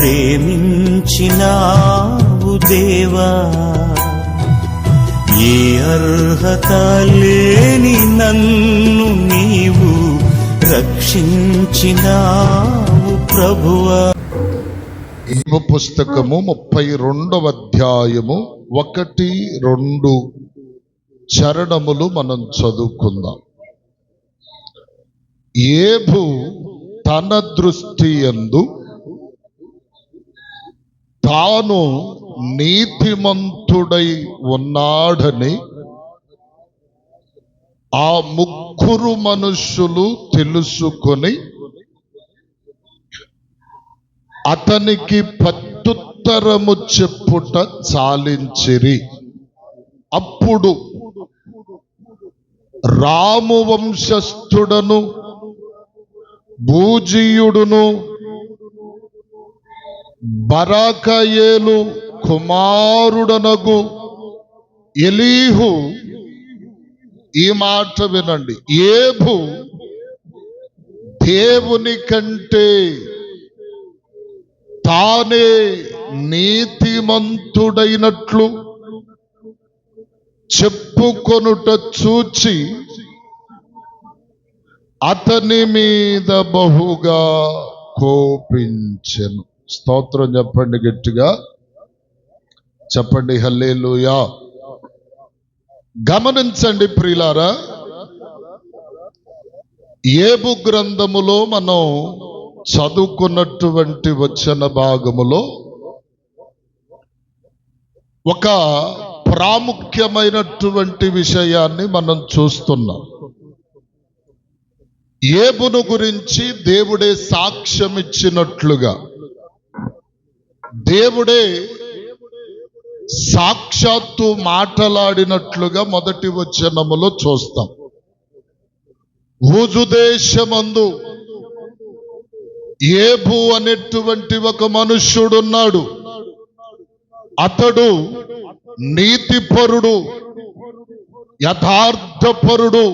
ప్రేమించినావు దేవా, ఏ అర్హత లేని నన్ను నీవు రక్షించినావు ప్రభువా. పుస్తకము 32వ అధ్యాయము 1-2 చరణములు మనం చదువుకుందాం. యోబు తన దృష్టి యందు తాను నీతిమంతుడై ఉన్నాడని ఆ ముగ్గురు మనుష్యులు తెలుసుకొని అతనికి ప్రత్యుత్తరము చెప్పుట చాలించిరి. అప్పుడు రాము వంశస్థుడను బూజీయుడును బరాకయేలు కుమారుడనగు ఎలీహు ఈ మాట వినండి. యోబు దేవుని కంటే తానే నీతిమంతుడైనట్లు చెప్పుకొనుట చూచి అతని మీద బహుగా కోపించెను. స్తోత్రం చెప్పండి, గట్టిగా చెప్పండి, హల్లెలూయా. గమనించండి ప్రియులారా, యోబు గ్రంథములో మనం చదువుకున్నటువంటి వచన భాగములో ఒక ప్రాముఖ్యమైనటువంటి విషయాన్ని మనం చూస్తున్నాం. యోబును గురించి దేవుడే సాక్ష్యం ఇచ్చినట్లుగా, దేవుడే సాక్షాత్తు మాట్లాడినట్లుగా మొదటి వచనములో చూస్తాం. ఊజు దేశమందు యోబు అనేటువంటి ఒక మనుష్యుడున్నాడు. అతడు నీతిపరుడు, యథార్థపరుడు,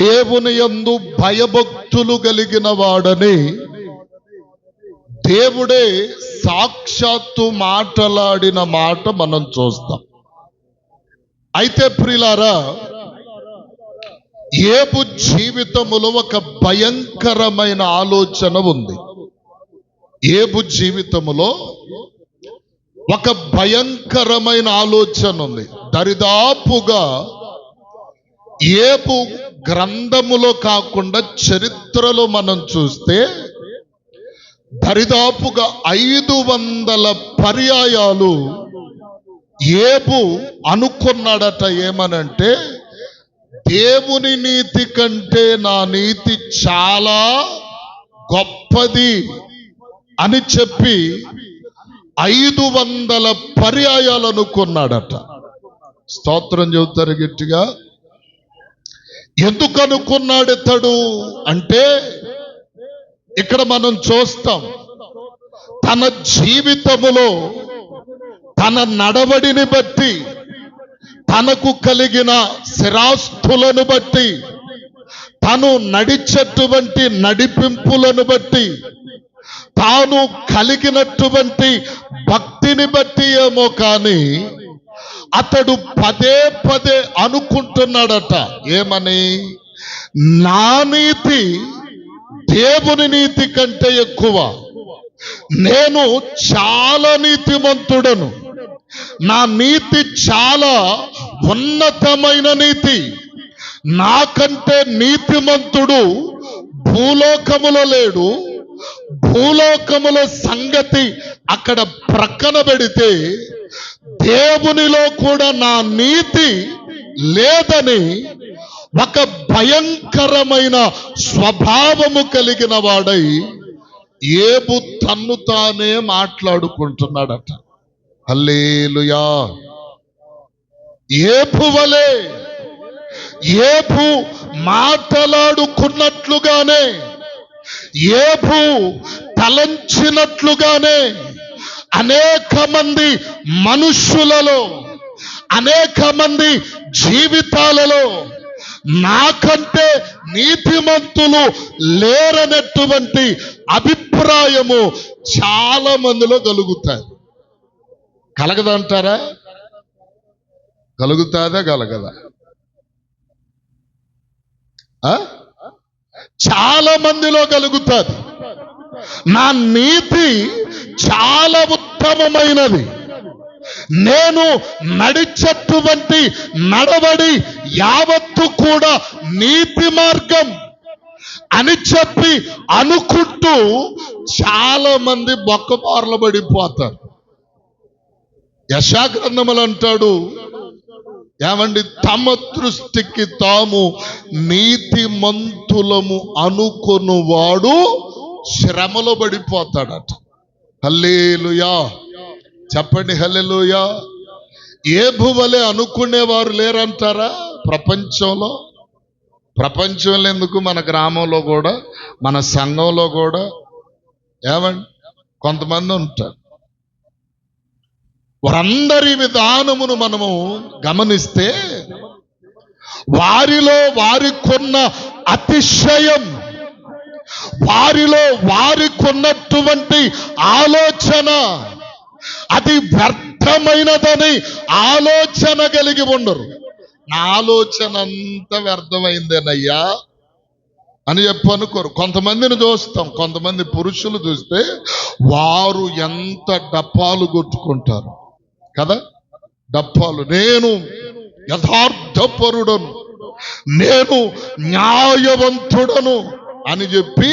దేవుని యందు భయభక్తులు కలిగిన వాడని దేవుడే సాక్షాత్తు మాట్లాడిన మాట మనం చూస్తాం. అయితే ప్రియులారా, యోబు జీవితములో ఒక భయంకరమైన ఆలోచన ఉంది. యోబు జీవితములో ఒక భయంకరమైన ఆలోచన ఉంది. దరిదాపుగా యోబు గ్రంథములో కాకుండా చరిత్రలో మనం చూస్తే దరిదాపుగా 500 పర్యాయాలు యోబు అనుకున్నాడట. ఏమనంటే, దేవుని నీతి కంటే నా నీతి చాలా గొప్పది అని చెప్పి 500 పర్యాయాలు అనుకున్నాడట. స్తోత్రం చెబుతారు గట్టిగా. ఎందుకు అనుకున్నాడు ఇతడు అంటే, ఇక్కడ మనం చూస్తాం, తన జీవితములో తన నడవడిని బట్టి, తనకు కలిగిన స్థిరాస్తులను బట్టి, తను నడిచేటువంటి నడిపింపులను బట్టి, తాను కలిగినటువంటి భక్తిని బట్టి ఏమో కానీ అతడు పదే పదే అనుకుంటున్నాడట. ఏమని? నా నీతి దేవుని నీతి కంటే ఎక్కువ, నేను చాలా నీతిమంతుడను, నా నీతి చాలా ఉన్నతమైన నీతి, నాకంటే నీతిమంతుడు భూలోకములో లేడు. భూలోకముల సంగతి అక్కడ ప్రక్కన పెడితే దేవునిలో కూడా నా నీతి లేదని ఒక భయంకరమైన స్వభావము కలిగిన వాడై యోబు తన్ను తానే మాట్లాడుకుంటున్నాడట. హల్లెలూయా. యోబు వలె యోబు మాట్లాడుకున్నట్లుగానే, యోబు తలంచినట్లుగానే అనేక మంది మనుష్యులలో, అనేక మంది జీవితాలలో నాకంటే నీతిమంతులు లేరనేటువంటి అభిప్రాయము చాలా మందిలో కలుగుతాయి. కలగదంటారా? కలుగుతాదా కలగదా? చాలా మందిలో కలుగుతుంది. నా నీతి చాలా ఉత్తమమైనది, నేను నడిచేటువంటి నడవడి యావత్తు కూడా నీతి మార్గం అని చెప్పి అనుకుంటూ చాలా మంది బొక్కబార్లు పడిపోతారు. యెషయా గ్రంథములు అంటాడు, ఏమండి, తమ దృష్టికి తాము నీతిమంతులము అనుకొనువాడు శ్రమలో పడిపోతాడట. హల్లెలూయా చెప్పండి, హల్లెలూయా. ఏబు వలె అనుకునేవారు లేరంటారా ప్రపంచంలో? ప్రపంచంలో ఎందుకు, మన గ్రామంలో కూడా, మన సంఘంలో కూడా ఏమండి కొంతమంది ఉంటారు. వారందరి విధానమును మనము గమనిస్తే వారిలో వారికున్న అతిశయం, వారిలో వారికున్నటువంటి ఆలోచన అది వ్యర్థమైనదని ఆలోచన కలిగి ఉండరు. నా ఆలోచన అంతా వ్యర్థమైందేనయ్యా అని చెప్పి అనుకోరు. కొంతమందిని చూస్తాం, కొంతమంది పురుషులు చూస్తే వారు ఎంత డప్పాలు కొట్టుకుంటారు కదా, డప్పాలు. నేను యథార్థపరుడను, నేను న్యాయవంతుడను అని చెప్పి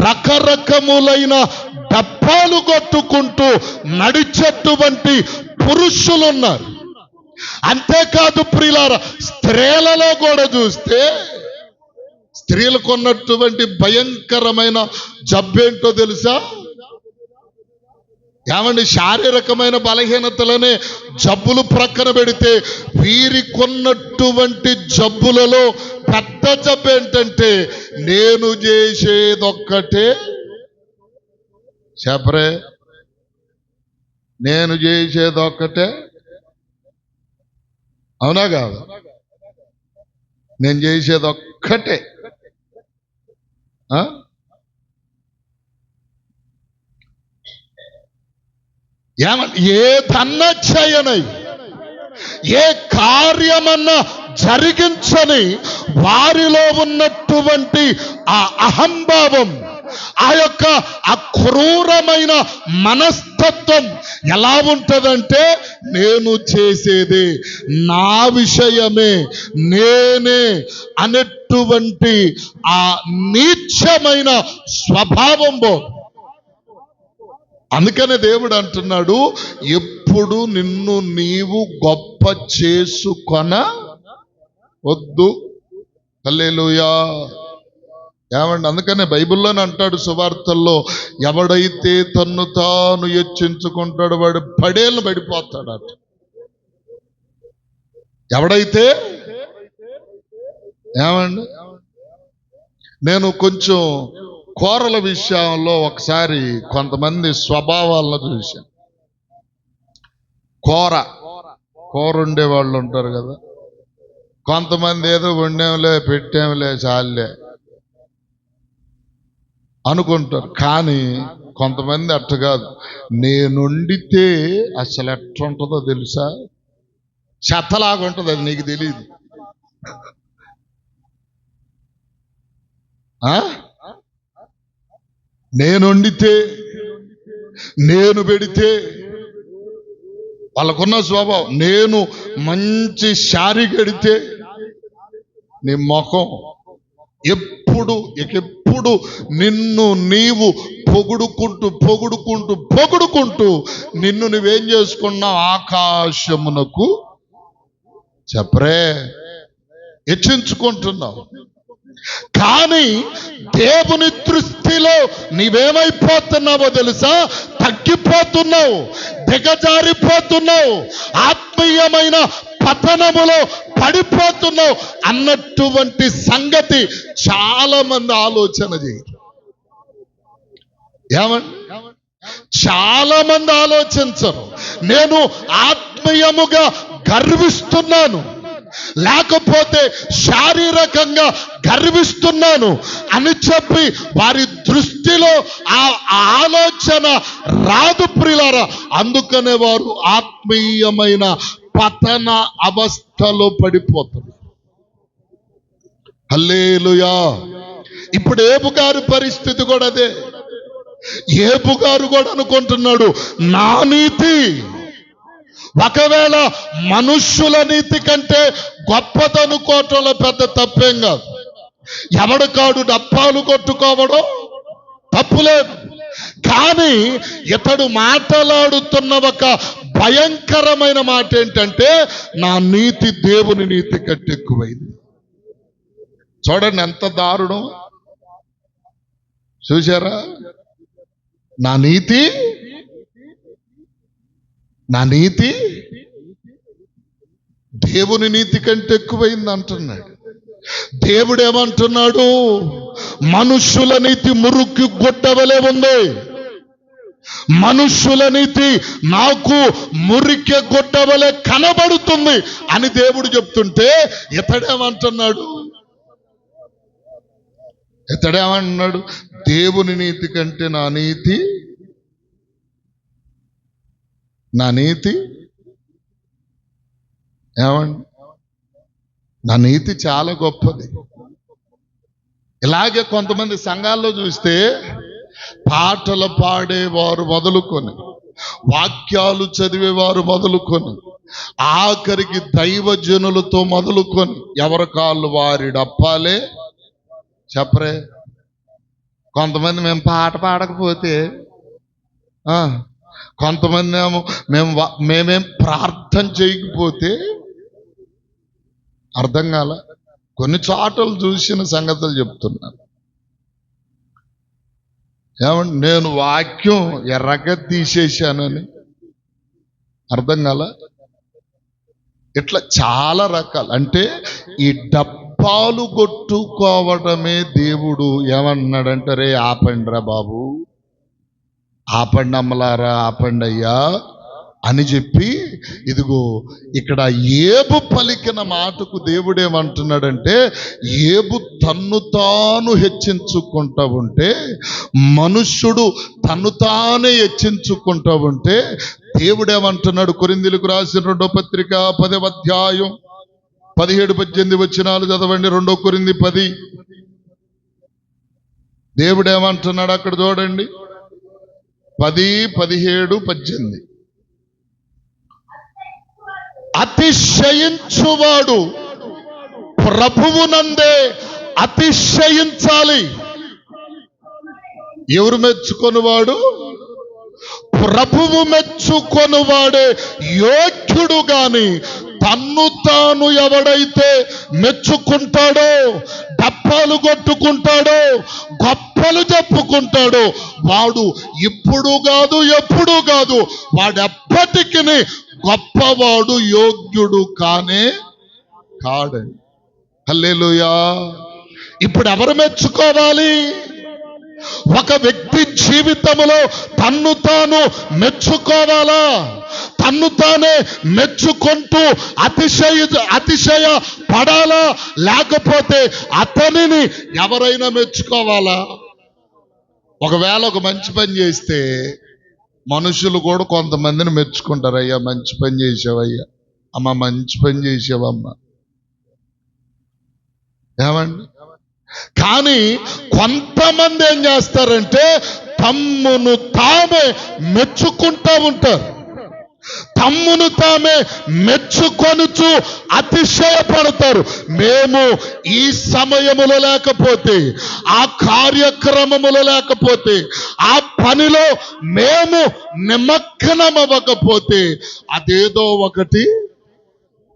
రకరకములైన డప్పాలు కొట్టుకుంటూ నడిచేటువంటి పురుషులు ఉన్నారు. అంతేకాదు ప్రియులారా, స్త్రీలలో కూడా చూస్తే స్త్రీలకు ఉన్నటువంటి భయంకరమైన జబ్బేంటో తెలుసా? ఏమండి, శారీరకమైన బలహీనతలనే జబ్బులు ప్రక్కన పెడితే వీరికొన్నటువంటి జబ్బులలో పెద్ద జబ్బు ఏంటంటే, నేను చేసేదొక్కటే చెప్పరే, నేను చేసేదొక్కటే. అవునా కాదు? నేను చేసేదొక్కటే. ఏదన్నా చేయనై, ఏ కార్యమన్నా జరిగించని వారిలో ఉన్నటువంటి ఆ అహంభావం, ఆ యొక్క అక్రూరమైన మనస్తత్వం ఎలా ఉంటదంటే, నేను చేసేది నా విషయమే, నేనే అనేటువంటి ఆ నీచమైన స్వభావం. అందుకనే దేవుడు అంటున్నాడు, ఎప్పుడు నిన్ను నీవు గొప్ప చేసుకొన వద్దు. హల్లెలూయా. ఏమండి, అందుకనే బైబిల్లోనే అంటాడు సువార్తల్లో, ఎవడైతే తన్ను తాను హెచ్చించుకుంటాడు వాడు పడేళ్ళు పడిపోతాడట. ఎవడైతే, ఏమండి, నేను కొంచెం కూరల విషయంలో ఒకసారి కొంతమంది స్వభావాలను చూశాను. కూర ఉండే వాళ్ళు ఉంటారు కదా, కొంతమంది ఏదో వండేంలే పెట్టేంలే చాలే అనుకుంటారు. కానీ కొంతమంది అట్ట కాదు, నేనుండితే అసలు ఎట్లుంటుందో తెలుసా, చెత్తలాగా ఉంటుంది, అది నీకు తెలియదు. నేను వండితే, నేను పెడితే, వాళ్ళకున్న స్వభావం, నేను మంచి శారీ కడితే నీ ముఖం ఎప్పుడు నిన్ను నీవు పొగుడుకుంటూ నిన్ను నువ్వేం చేసుకున్నావు, ఆకాశమునకు చెప్పరే హెచ్చించుకుంటున్నావు. కానీ దేవుని దృష్టిలో నీవేమైపోతున్నావో తెలుసా? తగ్గిపోతున్నావు, దిగజారిపోతున్నావు, ఆత్మీయమైన పతనములో పడిపోతున్నావు అన్నటువంటి సంగతి చాలా మంది ఆలోచన చేయరు. ఏమండి, చాలా మంది ఆలోచించరు. నేను ఆత్మీయముగా గర్విస్తున్నాను, లేకపోతే శారీరకంగా గర్విస్తున్నాను అని చెప్పి వారి దృష్టిలో ఆ ఆలోచన రాదు ప్రియులారా. అందుకనే వారు ఆత్మీయమైన పతన అవస్థలో పడిపోతున్నారు. హల్లెలూయా. ఇప్పుడు ఏబు గారి పరిస్థితి కూడా అదే. ఏబు గారు కూడా అనుకుంటున్నాడు, నా నీతి ఒకవేళ మనుష్యుల నీతి కంటే గొప్పదనుకోవటంలో పెద్ద తప్పేం కాదు. ఎవడు కాడు డప్పాలు కొట్టుకోవడం తప్పులేదు. కానీ ఇతడు మాట్లాడుతున్న ఒక భయంకరమైన మాట ఏంటంటే, నా నీతి దేవుని నీతి కంటే ఎక్కువైంది. చూడండి ఎంత దారుణం. చూశారా? నా నీతి దేవుని నీతి కంటే ఎక్కువైంది అంటున్నాడు. దేవుడు ఏమంటున్నాడు? మనుష్యుల నీతి మురికి గుడ్డవలే ఉంది, మనుష్యుల నీతి నాకు మురికి గుడ్డవలే కనబడుతుంది అని దేవుడు చెప్తుంటే ఇతడేమంటున్నాడు? దేవుని నీతి కంటే నా నీతి ఏమండి, నా నీతి చాలా గొప్పది. ఇలాగే కొంతమంది సంఘాల్లో చూస్తే పాటలు పాడేవారు మొదలుకొని, వాక్యాలు చదివేవారు మొదలుకొని, ఆఖరికి దైవజనులతో మొదలుకొని ఎవరి కాళ్ళు వారి డప్పాలే చెప్పరే. కొంతమంది మేము పాట పాడకపోతే, కొంతమంది ఏమో మేమేం ప్రార్థన చేయకపోతే. అర్థం కాల. కొన్ని చోటలు చూసిన సంగతులు చెప్తున్నాను. ఏమంటే నేను వాక్యం ఎర్రగా తీసేశానని అర్థం కాల. ఇట్లా చాలా రకాలు. అంటే ఈ డబ్బాలు కొట్టుకోవడమే దేవుడు ఏమన్నాడంటే, రే ఆపండి రా బాబు, ఆపండి అమ్మలారా, ఆపండి అయ్యా అని చెప్పి, ఇదిగో ఇక్కడ ఏబు పలికిన మాటకు దేవుడు ఏమంటున్నాడంటే, ఏబు తన్ను తాను హెచ్చించుకుంటా ఉంటే, మనుష్యుడు తన్ను తానే హెచ్చించుకుంటా ఉంటే, దేవుడు ఏమంటున్నాడు? కొరింథీయులకు రాసిన 2వ పత్రిక 10వ అధ్యాయం 17-18 వచనాలు చదవండి. 2 కొరింథీ 10. దేవుడు ఏమంటున్నాడు అక్కడ చూడండి. 10, 17, 18. అతిశయించువాడు ప్రభువునందే అతిశయించాలి. ఎవరు మెచ్చుకొనివాడు? ప్రభువు మెచ్చుకొనివాడే యోగ్యుడు. గాని తన్ను తాను ఎవడైతే మెచ్చుకుంటాడో, డప్పాలు కొట్టుకుంటాడో, గొప్పలు చెప్పుకుంటాడో, వాడు ఇప్పుడు కాదు ఎప్పుడు కాదు, వాడెప్పటికీ గొప్పవాడు యోగ్యుడు కానే కాడండి. హల్లెలూయా. ఇప్పుడు ఎవరు మెచ్చుకోవాలి? ఒక వ్యక్తి జీవితంలో తన్ను తాను మెచ్చుకోవాలా? తన్ను తానే మెచ్చుకుంటూ అతిశయ పడాలా? లేకపోతే అతనిని ఎవరైనా మెచ్చుకోవాలా? ఒకవేళ ఒక మంచి పని చేస్తే మనుషులు కూడా కొంతమందిని మెచ్చుకుంటారు. అయ్యా మంచి పని చేసావయ్యా, అమ్మ మంచి పని చేసావమ్మా, ఏమండి. కానీ కొంతమంది ఏం చేస్తారంటే తమ్మును తామే మెచ్చుకుంటా ఉంటారు. తమ్మును తామే మెచ్చుకొనుచు అతిశయపడతారు. మేము ఈ సమయములో లేకపోతే, ఆ కార్యక్రమములో లేకపోతే, ఆ పనిలో మేము నిమగ్నమవ్వకపోతే అదేదో ఒకటి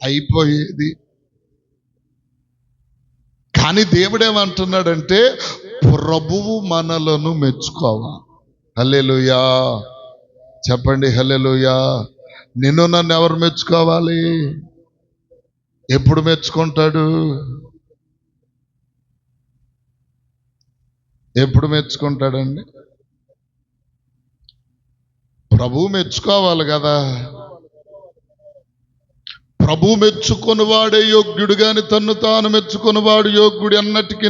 అయిపోయేది. కానీ దేవుడేమంటున్నాడంటే, ప్రభువు మనలను మెచ్చుకోవాలి. హల్లెలూయా. చెప్పండి హల్లెలూయా. నిన్ను నన్ను ఎవరు మెచ్చుకోవాలి? ఎప్పుడు మెచ్చుకుంటాడు? ఎప్పుడు మెచ్చుకుంటాడండి? ప్రభువు మెచ్చుకోవాలి కదా. ప్రభు మెచ్చుకొని వాడే యోగ్యుడు గాని తన్ను తాను మెచ్చుకొని వాడు యోగ్యుడు అన్నటికి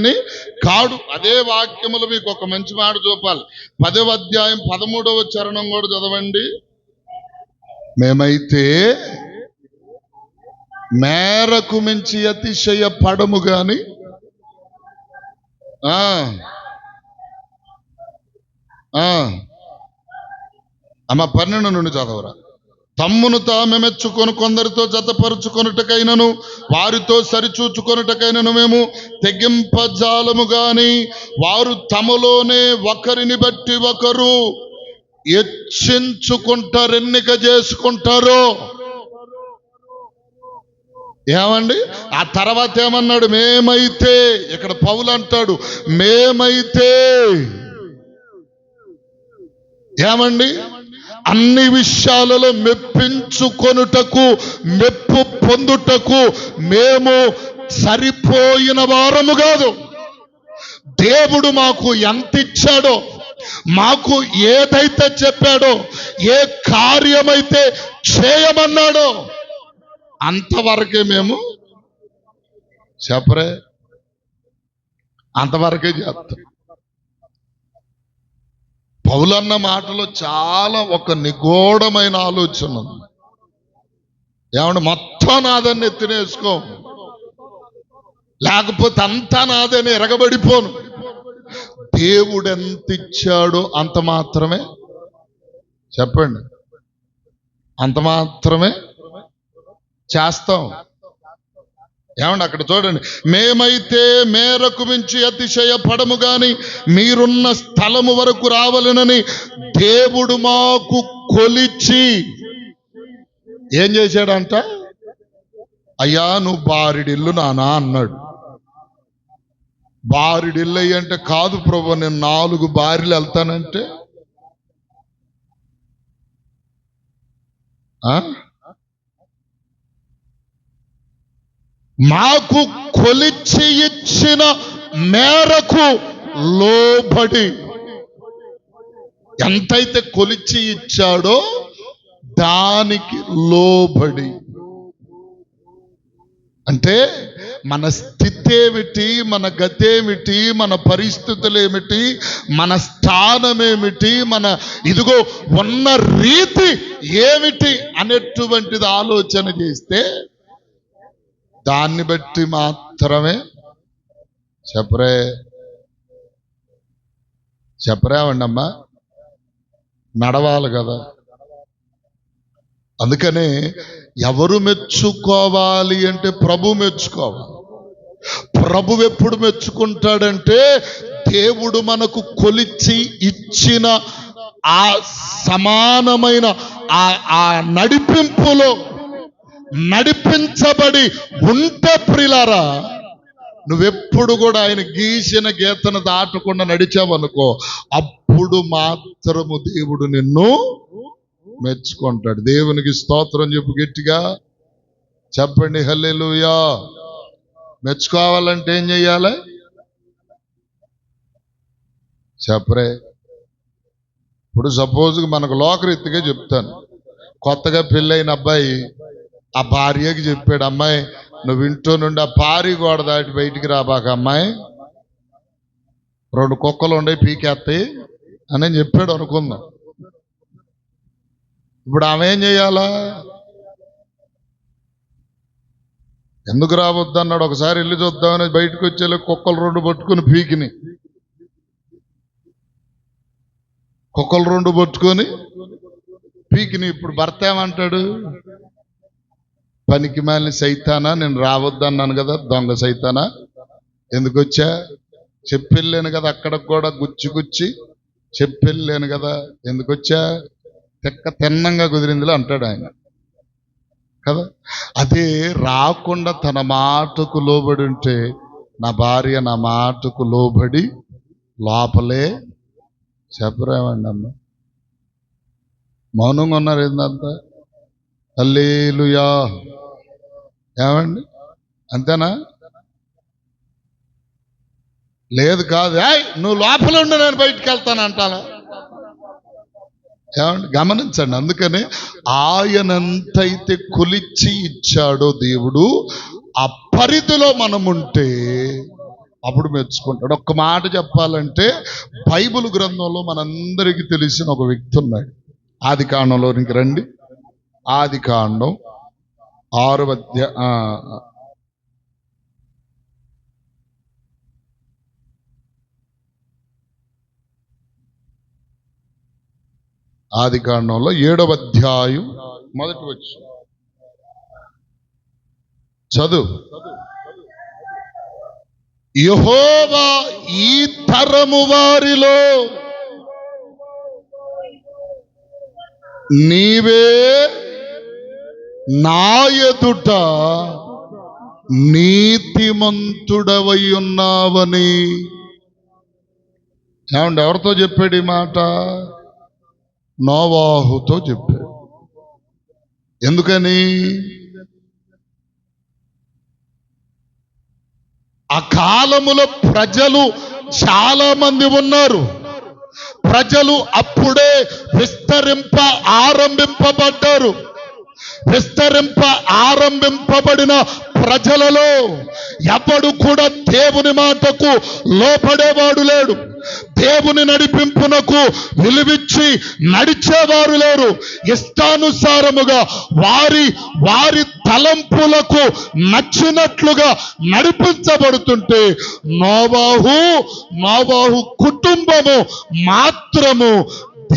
కాడు. అదే వాక్యములు మీకు ఒక మంచి మాట చూపాలి. 10వ అధ్యాయం 13వ చరణం కూడా చదవండి. మేమైతే మేరకు మించి అతిశయ పడము గాని అమ్మ 12 నుండి చదవరా. తమ్మును తాము మెచ్చుకొని కొందరితో జతపరుచుకొనుటకైనను వారితో సరిచూచుకొనుటకైనను మేము తెగింపజాలము గాని వారు తమలోనే ఒకరిని బట్టి ఒకరు హెచ్చించుకుంటారు, ఎన్నిక చేసుకుంటారు. ఏమండి? ఆ తర్వాత ఏమన్నాడు? మేమైతే, ఇక్కడ పౌలు అంటాడు మేమైతే ఏమండి అన్ని విషయాలలో మెప్పించుకొనుటకు మెప్పు పొందుటకు మేము సరిపోయిన వారము కాదు. దేవుడు మాకు ఎంత ఇచ్చాడో, మాకు ఏదైతే చెప్పాడో, ఏ కార్యమైతే చేయమన్నాడో అంతవరకే మేము చెప్పరే, అంతవరకే చేస్తాం. పౌలన్న మాటలో చాలా ఒక నిగూఢమైన ఆలోచన ఉంది. ఏమంటే మొత్తం నాదని ఎత్తినేసుకో, లేకపోతే అంతా నాదని ఎరగబడిపోను. దేవుడు ఎంత ఇచ్చాడో అంత మాత్రమే చెప్పండి, అంత మాత్రమే చేస్తాం. ఏమండి అక్కడ చూడండి, మేమైతే మేరకు మించి అతిశయ పడము గాని మీరున్న స్థలము వరకు రావాలనని దేవుడు మాకు కొలిచి ఏం చేశాడంట? అయ్యా నువ్వు బారిడిల్లు నానా అన్నాడు. బారిడిల్లు అయ్యంటే కాదు ప్రభు నేను 4 బారిలు వెళ్తానంటే మాకు కొలిచి ఇచ్చిన మేరకు లోబడి, ఎంతైతే కొలిచి ఇచ్చాడో దానికి లోబడి. అంటే మన స్థితి ఏమిటి, మన గతేమిటి, మన పరిస్థితులు ఏమిటి, మన స్థానం ఏమిటి, మన ఇదిగో ఉన్న రీతి ఏమిటి అనేటువంటిది ఆలోచన చేస్తే దాన్ని బట్టి మాత్రమే చెప్పరేవండమ్మా నడవాలి కదా. అందుకనే ఎవరు మెచ్చుకోవాలి అంటే ప్రభు మెచ్చుకోవాలి. ప్రభు ఎప్పుడు మెచ్చుకుంటాడంటే దేవుడు మనకు కొలిచి ఇచ్చిన ఆ సమానమైన ఆ నడిపింపులో నడిపించబడి ఉంటే ప్రియులారా, నువ్వెప్పుడు కూడా ఆయన గీసిన గీతను దాటకుండా నడిచావనుకో, అప్పుడు మాత్రము దేవుడు నిన్ను మెచ్చుకుంటాడు. దేవునికి స్తోత్రం చెప్పు గట్టిగా చెప్పండి హల్లెలూయా. మెచ్చుకోవాలంటే ఏం చెయ్యాలి చెప్పరే. ఇప్పుడు సపోజ్కి మనకు లోకరీతిగా చెప్తాను, కొత్తగా పెళ్ళైన అబ్బాయి ఆ భార్యకి చెప్పాడు, అమ్మాయి నువ్వు ఇంట్లో నుండి ఆ పారి గోడ దాటి బయటికి రాబాక అమ్మాయి, 2 కుక్కలు ఉండే పీకేస్తాయి అని చెప్పాడు అనుకుందాం. ఇప్పుడు ఆమె ఏం చెయ్యాలా? ఎందుకు రావద్దు అన్నాడు. ఒకసారి వెళ్ళి చూద్దామని బయటకు వచ్చేలా కుక్కలు 2 పట్టుకుని పీకిని, కుక్కలు 2 పట్టుకొని పీకిని. ఇప్పుడు భర్త ఏమంటాడు? పనికి మాలిన సైతానా, నేను రావద్దన్నాను కదా, దొంగ సైతానా, ఎందుకు వచ్చా? చెప్పెళ్ళాను కదా, అక్కడికి కూడా గుచ్చి చెప్పెళ్ళాను కదా, ఎందుకు వచ్చా? తిన్నంగా కుదిరిందిలో అంటాడు ఆయన కదా. అదే రాకుండా తన మాటకు లోబడి ఉంటే, నా భార్య నా మాటకు లోబడి లోపలే చెప్పరేమండి అమ్మ. మౌనంగా ఉన్నారు ఏందంతా? హల్లెలూయా. ఏమండి అంతేనా? లేదు కాదు, నువ్వు లోపల ఉండి నేను బయటికి వెళ్తాను అంటాను. ఏమండి గమనించండి. అందుకనే ఆయనంతైతే కొలిచి ఇచ్చాడో దేవుడు, ఆ పరిధిలో మనముంటే అప్పుడు మెచ్చుకుంటాడు. ఒక్క మాట చెప్పాలంటే బైబిల్ గ్రంథంలో మనందరికీ తెలిసిన ఒక వ్యక్తి ఉన్నాడు. ఆది కాండంలోనికి రండి. ఆది కాండం 6వ ఆది కాండంలో 7వ అధ్యాయం మొదటి వచనం చదువు. యెహోవా ఈ తరము వారిలో నీవే నా ఎదుట నీతిమంతుడవై ఉన్నావని. ఏమండి ఎవరితో చెప్పాడు ఈ మాట? నోవాహుతో చెప్పాడు. ఎందుకని? ఆ కాలములో ప్రజలు చాలా మంది ఉన్నారు. ప్రజలు అప్పుడే ఆరంభింపబడ్డారు. ఆరంభింపబడిన ప్రజలలో ఎవడు కూడా దేవుని మాటకు లోపడేవాడు లేడు. దేవుని నడిపింపునకు విలువిచ్చి నడిచేవారు లేరు. ఇష్టానుసారముగా వారి తలంపులకు నచ్చినట్లుగా నడిపించబడుతుంటే నోవాహు కుటుంబము మాత్రము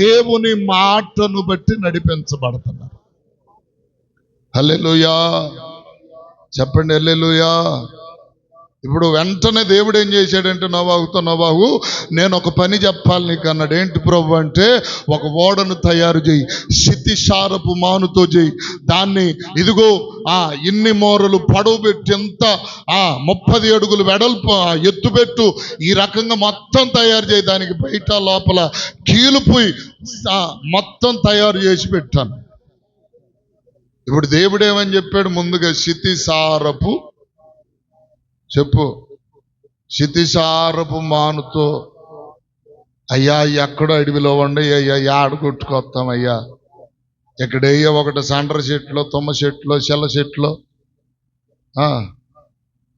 దేవుని మాటను బట్టి నడిపించబడుతున్నారు. హల్లెలూయా చెప్పండి, హల్లెలూయా. ఇప్పుడు వెంటనే దేవుడు ఏం చేశాడంటే నోవాహు, నేను ఒక పని చెప్పాలి నీకు అన్నాడు. ఏంటి ప్రభు అంటే, ఒక ఓడను తయారు చేయి, శితిశారపు మానుతో చేయి, దాన్ని ఇదిగో ఇన్ని మోరలు పొడవు పెట్టి, ఎంత 30 అడుగులు వెడల్పు ఎత్తు పెట్టు, ఈ రకంగా మొత్తం తయారు చేయి, దానికి బయట లోపల కీలుపోయి మొత్తం తయారు చేసి పెట్టాను. ఇప్పుడు దేవుడు ఏమని చెప్పాడు? ముందుగా శితిశారపు శితిశారపు మానుతో. అయ్యా ఎక్కడో అడవిలో ఉండి ఆడ కొట్టుకొస్తామయ్యా, ఎక్కడయ్యా ఒకటి సండ్ర చెట్లో, తుమ్మ చెట్లో, చెల్ల చెట్లో,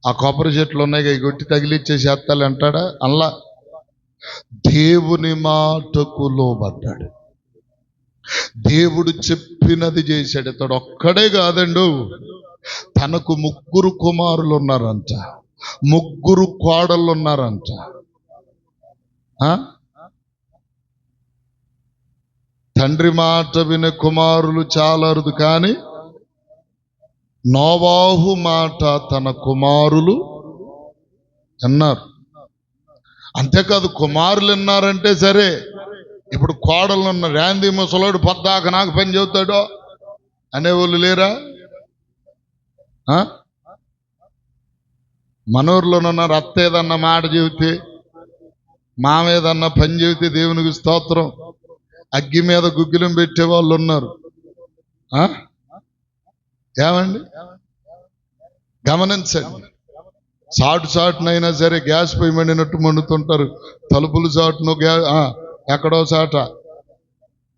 ఆ కొబ్బరి చెట్లు ఉన్నాయి, కొట్టి తగిలిచ్చేసేస్తాలు అంటాడా? అల్లా దేవుని మాటకు లోబడ్డాడు. దేవుడు చెప్పినది చేశాడు. ఇతడు ఒక్కడే కాదండు, తనకు 3 కుమారులు ఉన్నారంట, 3 కోడళ్ళు ఉన్నారంట. తండ్రి మాట వినే కుమారులు చాలా అరుదు, కానీ నోవాహు మాట తన కుమారులు అన్నారు. అంతేకాదు, కుమారులు విన్నారంటే సరే, ఇప్పుడు కోడళ్ళు ఉన్నారు. ర్యాంది ముసలోడు పొద్దాక నాకు పని చెబుతాడో అనేవాళ్ళు లేరా? మనూరులోనున్నారు. అత్త ఏదన్నా మాట చెబితే, మామ ఏదన్నా పని చెబితే దేవునికి స్తోత్రం, అగ్గి మీద గుగ్గిలం పెట్టే వాళ్ళు ఉన్నారు. ఏమండి గమనించండి. చాటునైనా సరే గ్యాస్ పొయ్యి మండినట్టు మండుతుంటారు. తలుపులు చాటును ఎక్కడో చాట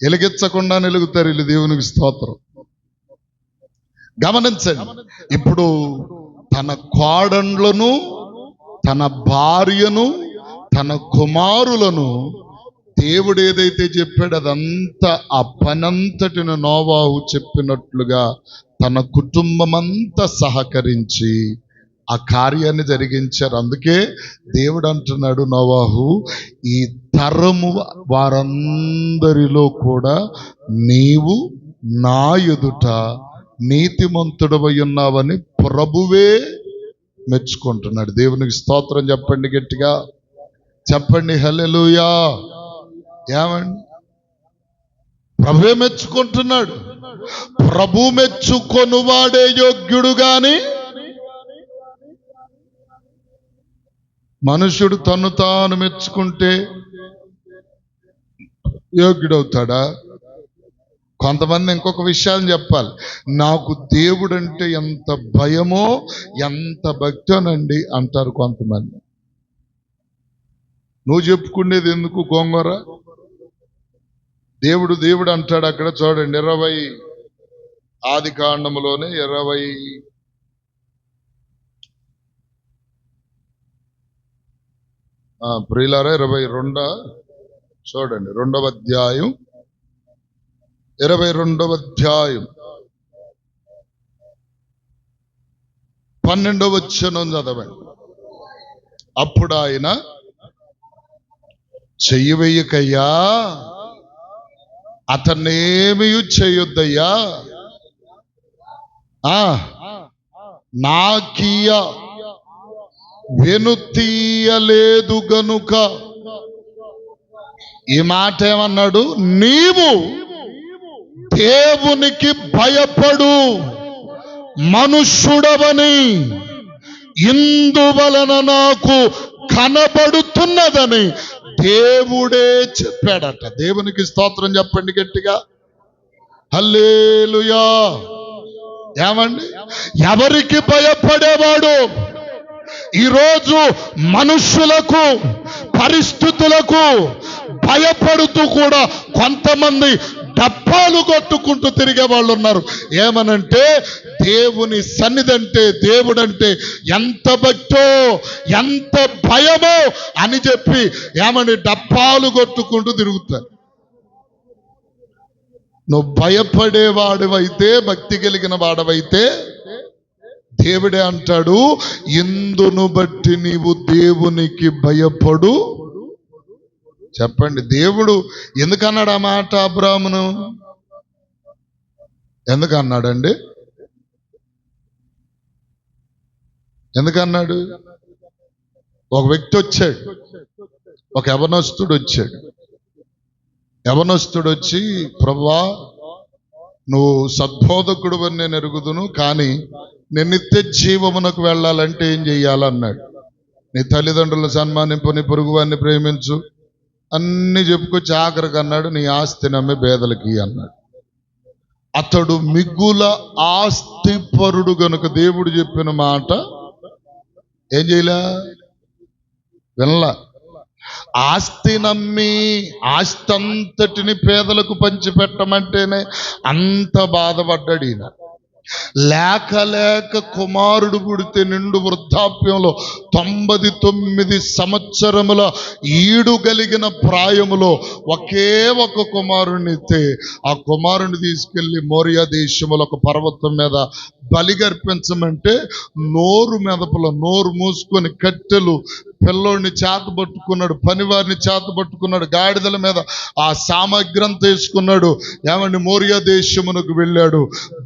ఎలిగించకుండా నిలుగుతారు వీళ్ళు. దేవునికి స్తోత్రం. గమనించండి. ఇప్పుడు తన కోడళ్లను, తన భార్యను, తన కుమారులను దేవుడు ఏదైతే చెప్పాడు అదంతా, ఆ పనంతటిని నోవాహు చెప్పినట్లుగా తన కుటుంబమంతా సహకరించి ఆ కార్యాన్ని జరిగించారు. అందుకే దేవుడు అంటున్నాడు, నోవాహు ఈ తరము వారందరిలో కూడా నీవు నా ఎదుట నీతిమంతుడవై ఉన్నావని ప్రభువే మెచ్చుకుంటున్నాడు. దేవునికి స్తోత్రం చెప్పండి, గట్టిగా చెప్పండి, హల్లెలూయా. ఏమండి ప్రభువే మెచ్చుకుంటున్నాడు. ప్రభు మెచ్చుకొనువాడే యోగ్యుడు గాని మనుషుడు తను తాను మెచ్చుకుంటే యోగ్యుడవుతాడా? కొంతమంది ఇంకొక విషయాన్ని చెప్పాలి. నాకు దేవుడు అంటే ఎంత భయమో, ఎంత భక్తోనండి అంటారు కొంతమంది. నువ్వు చెప్పుకునేది ఎందుకు గోంగూర? దేవుడు దేవుడు అంటాడు అక్కడ చూడండి 20 ఆది కాండములోనే 20 ప్రియులారా 22 చూడండి 2వ అధ్యాయం 22వ అధ్యాయం 12వ వచనం చదవండి. అప్పుడు ఆయన చెయ్యి వెయ్యకయ్యా, అతన్నేమీ చేయొద్దయ్యా, నాకీయ వెనుతీయలేదు గనుక. ఈ మాట ఏమన్నాడు? నీవు దేవునికి భయపడు మనుష్యుడవని ఇందువలన నాకు కనబడుతున్నదని దేవుడే చెప్పాడట. దేవునికి స్తోత్రం చెప్పండి గట్టిగా, హల్లెలూయా. ఏమండి, ఎవరికి భయపడేవాడు? ఈరోజు మనుష్యులకు, పరిస్థితులకు భయపడుతూ కూడా కొంతమంది డప్పాలు కొట్టుకుంటూ తిరిగే వాళ్ళు ఉన్నారు. ఏమనంటే దేవుని సన్నిధంటే, దేవుడంటే ఎంత భక్తో, ఎంత భయమో అని చెప్పి ఏమని డప్పాలు కొట్టుకుంటూ తిరుగుతారు. నువ్వు భయపడేవాడివైతే, భక్తి కలిగిన వాడవైతే దేవుడే అంటాడు, ఇందును బట్టి నీవు దేవునికి భయపడు. చెప్పండి, దేవుడు ఎందుకన్నాడు ఆ మాట అబ్రాహామును? ఎందుకన్నాడండి? ఎందుకన్నాడు? ఒక వ్యక్తి వచ్చాడు, ఒక యవనస్తుడు వచ్చాడు. యవనస్తుడు వచ్చి, ప్రభువా, నువ్వు సద్బోధకుడు అని నేను ఎరుగుదును, కానీ నేను నిత్య జీవమునకు వెళ్ళాలంటే ఏం చెయ్యాలన్నాడు. నీ తల్లిదండ్రుల సన్మానింపు, నీ పొరుగువాన్ని ప్రేమించు, అన్ని చెప్పుకొచ్చి ఆఖరికి అన్నాడు, నీ ఆస్తి నమ్మి పేదలకి అన్నాడు. అతడు మిగుల ఆస్తిపరుడు గనుక దేవుడు చెప్పిన మాట ఏం చేయలే, వినలా. ఆస్తి నమ్మి ఆస్తి అంతటిని పేదలకు పంచిపెట్టమంటేనే అంత బాధపడ్డాడు ఈయన. లేక లేక కుమారుడు పుడితే నిండు వృద్ధాప్యంలో 99 సంవత్సరముల ఈడు కలిగిన ప్రాయములో ఒకే ఒక కుమారుణ్ణి ఇస్తే, ఆ కుమారుని తీసుకెళ్లి మోరియా దేశములో ఒక పర్వతం మీద బలిగర్పించమంటే నోరు మెదపల నోరు మూసుకొని కట్టెలు పిల్లోడిని చేతబట్టుకున్నాడు, పనివారిని చేతబట్టుకున్నాడు, గాడిదల మీద ఆ సామగ్రి అంతా వేసుకున్నాడు. ఏమండి, మోరియా దేశమునకు వెళ్ళాడు.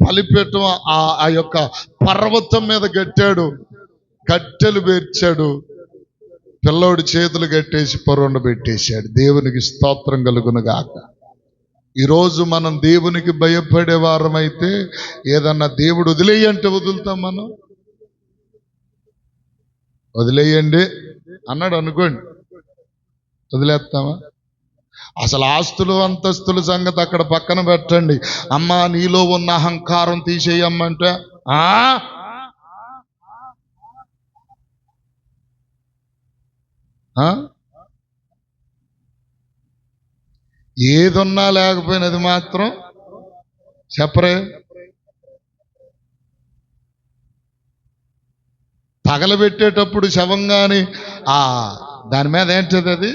బలిపీఠం ఆ యొక్క పర్వతం మీద కట్టాడు, కట్టెలు పేర్చాడు, పిల్లోడి చేతులు కట్టేసి పొరొండ పెట్టేశాడు. దేవునికి స్తోత్రం కలుగును గాక. ఈరోజు మనం దేవునికి భయపడే వారమైతే ఏదన్నా దేవుడు వదిలేయంటే వదులుతాం మనం? వదిలేయండి అన్నాడు అనుకోండి, వదిలేస్తామా? అసలు ఆస్తులు అంతస్తుల సంగతి అక్కడ పక్కన పెట్టండి. అమ్మా, నీలో ఉన్న అహంకారం తీసేయమ్మంటే ఏదున్నా లేకపోయినది మాత్రం చెప్పరే. తగలబెట్టేటప్పుడు శవంగాని దాని మీద ఏంటది, అది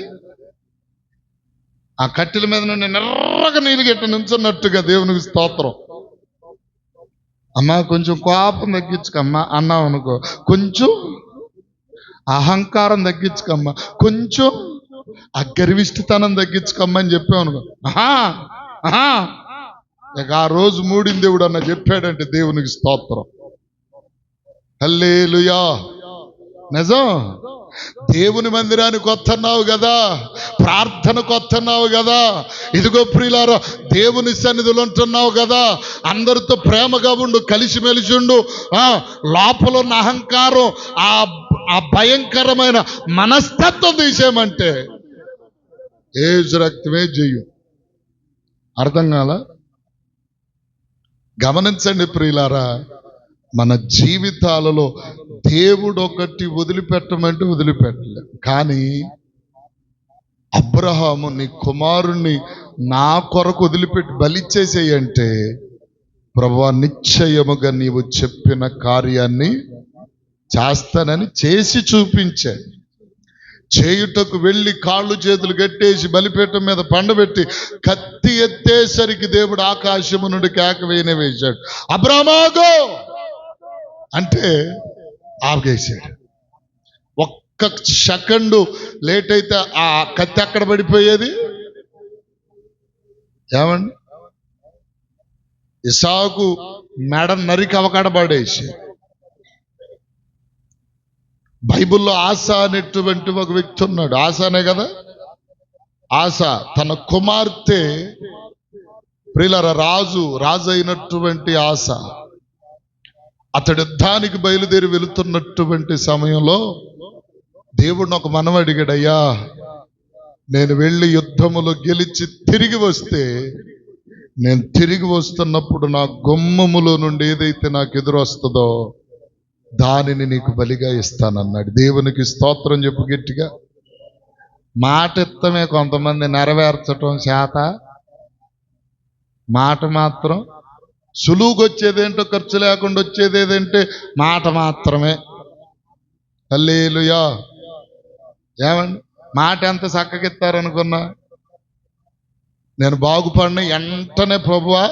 ఆ కట్టెల మీద నుండి నెర్రగా నీళ్ళు గట్ట నుంచున్నట్టుగా దేవునికి స్తోత్రం. అమ్మా, కొంచెం కోపం తగ్గించుకమ్మా అన్నావు అనుకో, కొంచెం అహంకారం తగ్గించుకమ్మా, కొంచెం ఆ గర్విష్ఠతనం తగ్గించుకమ్మా అని చెప్పావు అనుకో, ఇక ఆ రోజు మూడిన దేవుడు అన్న చెప్పాడంటే దేవునికి స్తోత్రం, హల్లెలూయా. నిజం. దేవుని మందిరానికి వస్తున్నావు కదా, ప్రార్థనకు వస్తున్నావు కదా, ఇదిగో ప్రియులారా దేవుని సన్నిధిలో ఉంటున్నావు కదా, అందరితో ప్రేమగా ఉండు, కలిసిమెలిసి ఉండు. లోపల ఉన్న అహంకారం, ఆ భయంకరమైన మనస్తత్వం తీసేయమంటే ఏజు రక్తమే చెయ్యు. అర్థం కాల? గమనించండి ప్రియులారా, మన జీవితాలలో దేవుడు ఒకటి వదిలిపెట్టమంటే వదిలిపెట్టలేదు. కానీ అబ్రహాము నీ కుమారుణ్ణి నా కొరకు వదిలిపెట్టి బలిచ్చేసేయంటే, ప్రభువా నిశ్చయముగా నీవు చెప్పిన కార్యాన్ని చేస్తానని చేసి చూపించే. చేయుటకు వెళ్ళి కాళ్ళు చేతులు కట్టేసి బలిపీఠం మీద పండబెట్టి కత్తి ఎత్తేసరికి దేవుడు ఆకాశము నుండి కేక వేశాడు, అబ్రామాగో అంటే ఆగేశాడు. ఒక్క సెకండు లేట్ అయితే ఆ కత్తి అక్కడ పడిపోయేది. ఏమండి, ఇసాకు మెడ నరికి అవకాడబడేసి. బైబిల్లో ఆస అనేటువంటి ఒక వ్యక్తి ఉన్నాడు. ఆసానే కదా, ఆస తన కుమార్తె ప్రియులార రాజు అయినటువంటి ఆస అతడు యుద్ధానికి బయలుదేరి వెళుతున్నటువంటి సమయంలో దేవుడిని ఒక మనం అడిగాడు, అయ్యా నేను వెళ్ళి యుద్ధములో గెలిచి తిరిగి వస్తే, నేను తిరిగి వస్తున్నప్పుడు నా గుమ్మములో నుండి ఏదైతే నాకు ఎదురొస్తుందో దానిని నీకు బలిగా ఇస్తానన్నాడు. దేవునికి స్తోత్రం చెప్పు గట్టిగా. మాట ఎత్తమే కొంతమంది నెరవేర్చటం చేత, మాట మాత్రం సులువుగా వచ్చేదేంటో, ఖర్చు లేకుండా వచ్చేది ఏదంటే మాట మాత్రమే. హల్లెలూయా. ఏమండి, మాట ఎంత చక్కగిస్తారనుకున్నా, నేను బాగుపడిన వెంటనే ప్రభువా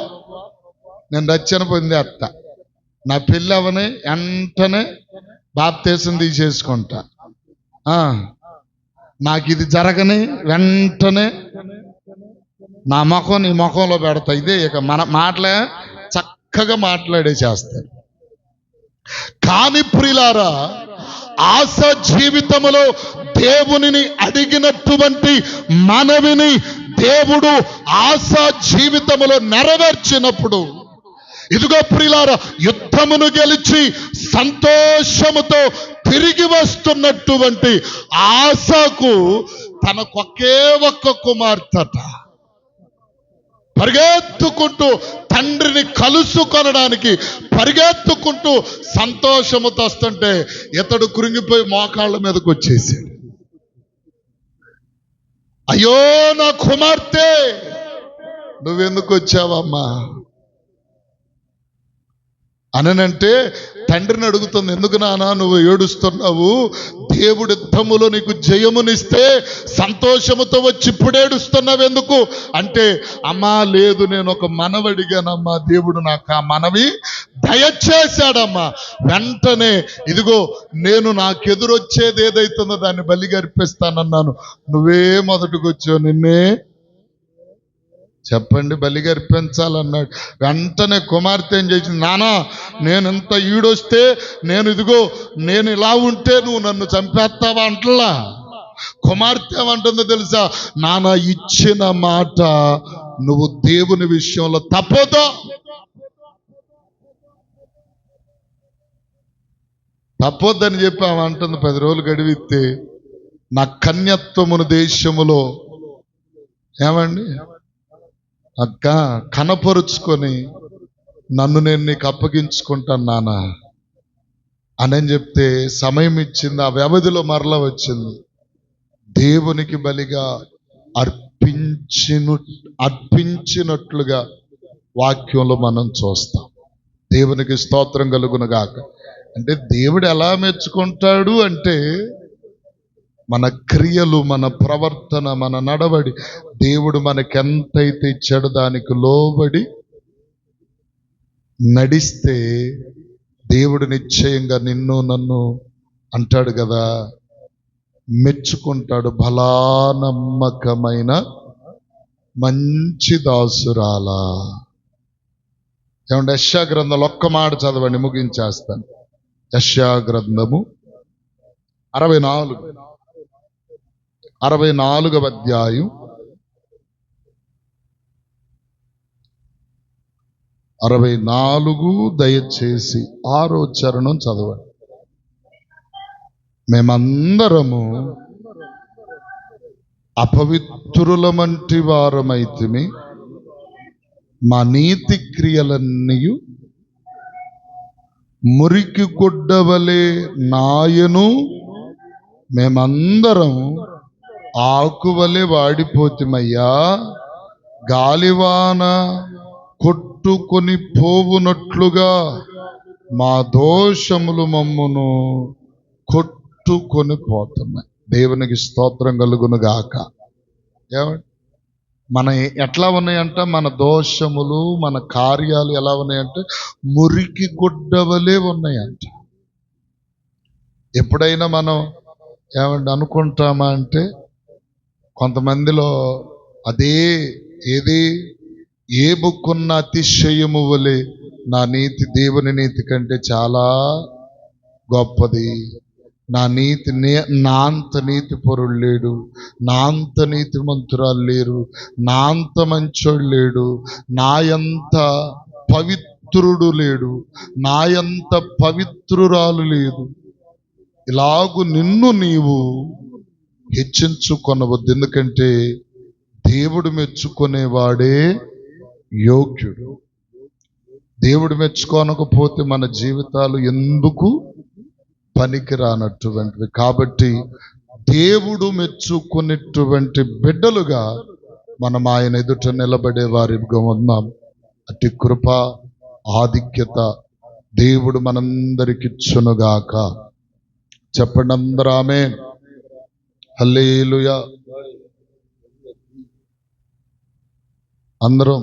నేను రక్షణ పొందేస్తా, నా పెళ్ళి అవని వెంటనే బాప్తీసం తీసేసుకుంటా, నాకు ఇది జరగని వెంటనే నా ముఖం నీ ముఖంలో పెడతా. ఇదే ఇక మన మాటలే చక్కగా మాట్లాడేసేస్తారు. కాని ప్రియులారా, ఆశ జీవితంలో దేవునిని అడిగినటువంటి మనవిని దేవుడు ఆశ జీవితంలో నెరవేర్చినప్పుడు, ఇదిగో ప్రియులారా, యుద్ధమును గెలిచి సంతోషముతో తిరిగి వస్తున్నటువంటి ఆశకు తనకొకే ఒక్క కుమార్తెట. పరిగెత్తుకుంటూ తండ్రిని కలుసుకొనడానికి పరిగెత్తుకుంటూ సంతోషముతో వస్తుంటే ఇతడు కృంగిపోయి మోకాళ్ళ మీదకి వచ్చేసాడు. అయ్యో నా కుమార్తె, నువ్వెందుకు వచ్చావమ్మా అనంటే తండ్రిని అడుగుతుంది, ఎందుకు నానా నువ్వు ఏడుస్తున్నావు? దేవుడి యుద్ధములో నీకు జయమునిస్తే సంతోషముతో వచ్చి ఇప్పుడు ఏడుస్తున్నావు ఎందుకు అంటే, అమ్మా లేదు, నేను ఒక మనవి అడిగానమ్మా, దేవుడు నాకు ఆ మనవి దయచేశాడమ్మా. వెంటనే ఇదిగో నేను నాకెదురొచ్చేది ఏదైతుందో దాన్ని బలిగా అర్పిస్తానన్నాను, నువ్వే మొదటికి వచ్చావు, నిన్నే చెప్పండి బలిగా అర్పించాలన్నాడు. వెంటనే కుమార్తె ఏం చేసింది, నానా నేను ఇంత ఈడొస్తే, నేను ఇలా ఉంటే నువ్వు నన్ను చంపేస్తావా అంటలా. కుమార్తె ఏమంటుందో తెలుసా, నాన్న ఇచ్చిన మాట నువ్వు దేవుని విషయంలో తప్పొద్దని చెప్పి ఆమె అంటుంది, 10 రోజులు గడివితే నా కన్యత్వమును దేశములో ఏమండి అక్క కనపరుచుకొని నన్ను నేను నీకు అప్పగించుకుంటాను నాన్న అని చెప్తే సమయం ఇచ్చింది. ఆ వ్యవధిలో మరలా వచ్చింది. దేవునికి బలిగా అర్పించినట్లుగా వాక్యంలో మనం చూస్తాం. దేవునికి స్తోత్రం కలుగునుగాక. అంటే దేవుడు ఎలా మెచ్చుకుంటాడు అంటే, మన క్రియలు, మన ప్రవర్తన, మన నడవడి, దేవుడు మనకెంతైతే ఇచ్చాడో దానికి లోబడి నడిస్తే దేవుడు నిశ్చయంగా నిన్ను నన్ను అంటాడు కదా, మెచ్చుకుంటాడు. బలా నమ్మకమైన మంచి దాసురాలా. ఏమంటే యెషయా గ్రంథంలో ఒక్క మాట చదవండి, ముగించేస్తాను. యెషయా గ్రంథము 64వ అధ్యాయం 64 దయచేసి 6వ చరణం చదవండి. మేమందరము అపవిత్రులమంటి వారమైతిమి, మా నీతి క్రియలన్నీ మురికి గుడ్డవలే నాయను, మేమందరం ఆకువలే వాడిపోతిమయ్యా, గాలివాన కొట్టుకొని పోవునట్లుగా మా దోషములు మమ్మును కొట్టుకొని పోతున్నాయి. దేవునికి స్తోత్రం కలుగును గాక. ఏమండి, మన ఎట్లా ఉన్నాయంట? మన దోషములు, మన కార్యాలు ఎలా ఉన్నాయంటే మురికి గుడ్డవలే ఉన్నాయంట. ఎప్పుడైనా మనం ఏమండి అనుకుంటామా అంటే, కొంతమందిలో అదే ఏది ఏ బుక్కున్న అతిశయము వలె నా నీతి దేవుని నీతి కంటే చాలా గొప్పది, నా నీతి నా అంత నీతి పరుడు లేడు, నా అంత నీతి మంతురాలు లేరు, నా అంత మంచోడు లేడు, నా ఎంత పవిత్రుడు లేడు, నా ఎంత పవిత్రురాలు లేదు. ఇలాగు నిన్ను నీవు హెచ్చించుకొనవద్దు. ఎందుకంటే దేవుడు మెచ్చుకునేవాడే యోగ్యుడు. దేవుడు మెచ్చుకోనకపోతే మన జీవితాలు ఎందుకు పనికి రానటువంటివి. కాబట్టి దేవుడు మెచ్చుకునేటువంటి బిడ్డలుగా మనం ఆయన ఎదుట నిలబడే వారిగా ఉన్నాం. అట్టి కృప ఆధిక్యత దేవుడు మనందరికి ఇచ్చునుగాక. చెప్పండి అందరూ ఆమేన్. హల్లెలూయా. అందరం